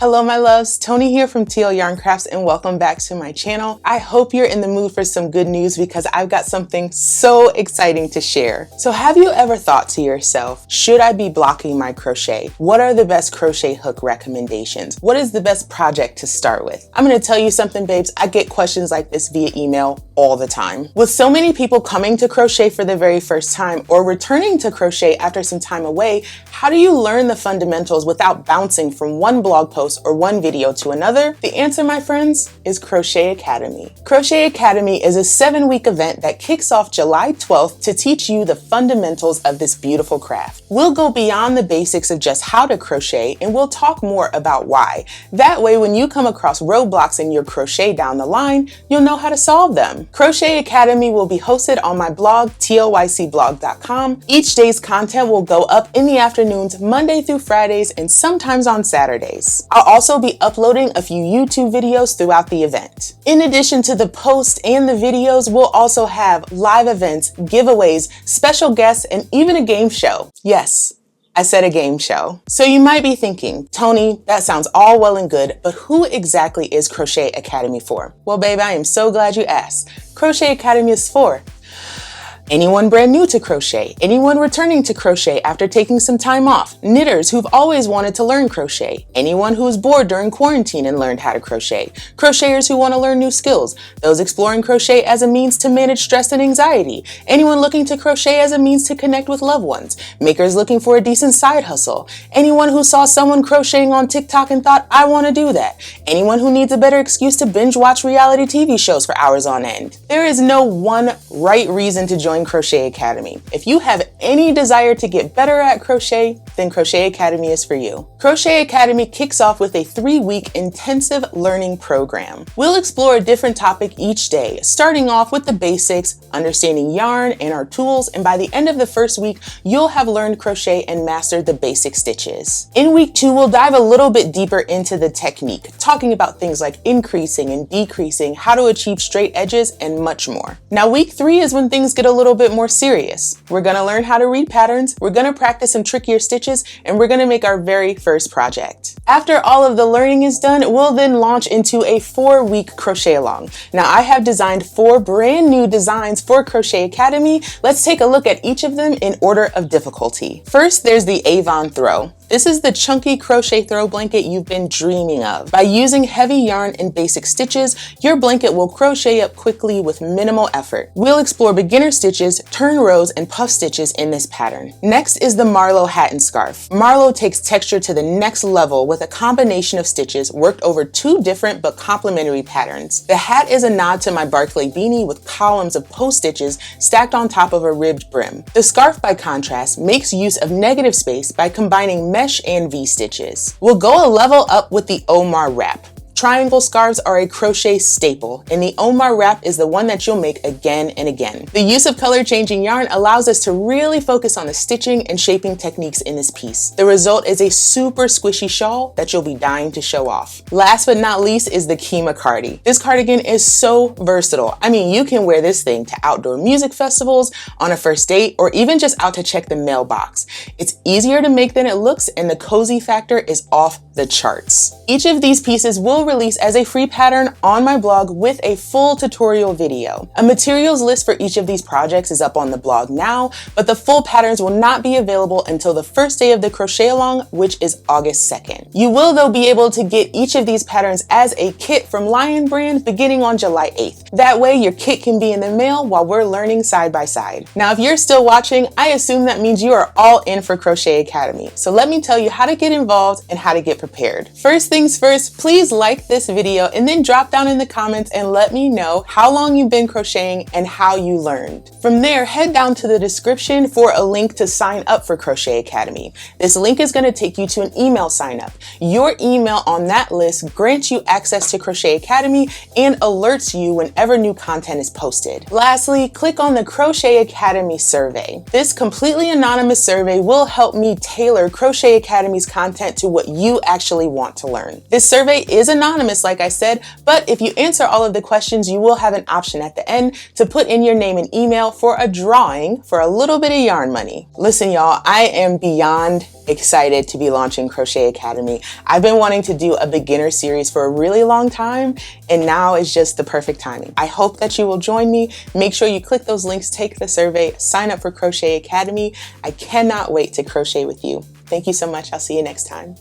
Hello my loves, Tony here from TL Yarn Crafts and welcome back to my channel. I hope you're in the mood for some good news because I've got something so exciting to share. So have you ever thought to yourself, should I be blocking my crochet? What are the best crochet hook recommendations? What is the best project to start with? I'm gonna tell you something, babes, I get questions like this via email all the time. With so many people coming to crochet for the very first time or returning to crochet after some time away, how do you learn the fundamentals without bouncing from one blog post or one video to another? The answer, my friends, is Crochet Academy. Crochet Academy is a 7-week event that kicks off July 12th to teach you the fundamentals of this beautiful craft. We'll go beyond the basics of just how to crochet and we'll talk more about why. That way, when you come across roadblocks in your crochet down the line, you'll know how to solve them. Crochet Academy will be hosted on my blog, TLYCblog.com. Each day's content will go up in the afternoons, Monday through Fridays, and sometimes on Saturdays. I'll also be uploading a few YouTube videos throughout the event. In addition to the posts and the videos, we'll also have live events, giveaways, special guests, and even a game show. Yes, I said a game show. So you might be thinking, Tony, that sounds all well and good, but who exactly is Crochet Academy for? Well, babe, I am so glad you asked. Crochet Academy is for anyone brand new to crochet, anyone returning to crochet after taking some time off, knitters who've always wanted to learn crochet, anyone who was bored during quarantine and learned how to crochet, crocheters who want to learn new skills, those exploring crochet as a means to manage stress and anxiety, anyone looking to crochet as a means to connect with loved ones, makers looking for a decent side hustle, anyone who saw someone crocheting on TikTok and thought, I want to do that, anyone who needs a better excuse to binge watch reality TV shows for hours on end. There is no one right reason to join Crochet Academy. If you have any desire to get better at crochet, then Crochet Academy is for you. Crochet Academy kicks off with a 3-week intensive learning program. We'll explore a different topic each day, starting off with the basics, understanding yarn and our tools, and by the end of the first week, you'll have learned crochet and mastered the basic stitches. In week 2, we'll dive a little bit deeper into the technique, talking about things like increasing and decreasing, how to achieve straight edges, and much more. Now, week 3 is when things get a little bit more serious. We're gonna learn how to read patterns, we're gonna practice some trickier stitches, and we're gonna make our very first project. After all of the learning is done, we'll then launch into a 4-week crochet along. Now, I have designed 4 brand new designs for Crochet Academy. Let's take a look at each of them in order of difficulty. First, there's the Avon Throw. This is the chunky crochet throw blanket you've been dreaming of. By using heavy yarn and basic stitches, your blanket will crochet up quickly with minimal effort. We'll explore beginner stitches, turn rows, and puff stitches in this pattern. Next is the Marlowe hat and scarf. Marlowe takes texture to the next level with a combination of stitches worked over 2 different but complementary patterns. The hat is a nod to my Barclay beanie with columns of post stitches stacked on top of a ribbed brim. The scarf, by contrast, makes use of negative space by combining mesh and V-stitches. We'll go a level up with the Omar wrap. Triangle scarves are a crochet staple, and the Omar wrap is the one that you'll make again and again. The use of color changing yarn allows us to really focus on the stitching and shaping techniques in this piece. The result is a super squishy shawl that you'll be dying to show off. Last but not least is the Kima Cardi. This cardigan is so versatile. I mean, you can wear this thing to outdoor music festivals, on a first date, or even just out to check the mailbox. It's easier to make than it looks, and the cozy factor is off the charts. Each of these pieces will release as a free pattern on my blog with a full tutorial video. A materials list for each of these projects is up on the blog now, but the full patterns will not be available until the first day of the Crochet Along, which is August 2nd. You will, though, be able to get each of these patterns as a kit from Lion Brand beginning on July 8th. That way, your kit can be in the mail while we're learning side by side. Now, if you're still watching, I assume that means you are all in for Crochet Academy. So let me tell you how to get involved and how to get prepared. First things first, please like this video and then drop down in the comments and let me know how long you've been crocheting and how you learned. From there, head down to the description for a link to sign up for Crochet Academy. This link is going to take you to an email sign up. Your email on that list grants you access to Crochet Academy and alerts you whenever new content is posted. Lastly, click on the Crochet Academy survey. This completely anonymous survey will help me tailor Crochet Academy's content to what you actually want to learn. This survey is anonymous anonymous, like I said, but if you answer all of the questions, you will have an option at the end to put in your name and email for a drawing for a little bit of yarn money. Listen, y'all, I am beyond excited to be launching Crochet Academy. I've been wanting to do a beginner series for a really long time, and now is just the perfect timing. I hope that you will join me. Make sure you click those links, take the survey, sign up for Crochet Academy. I cannot wait to crochet with you. Thank you so much. I'll see you next time.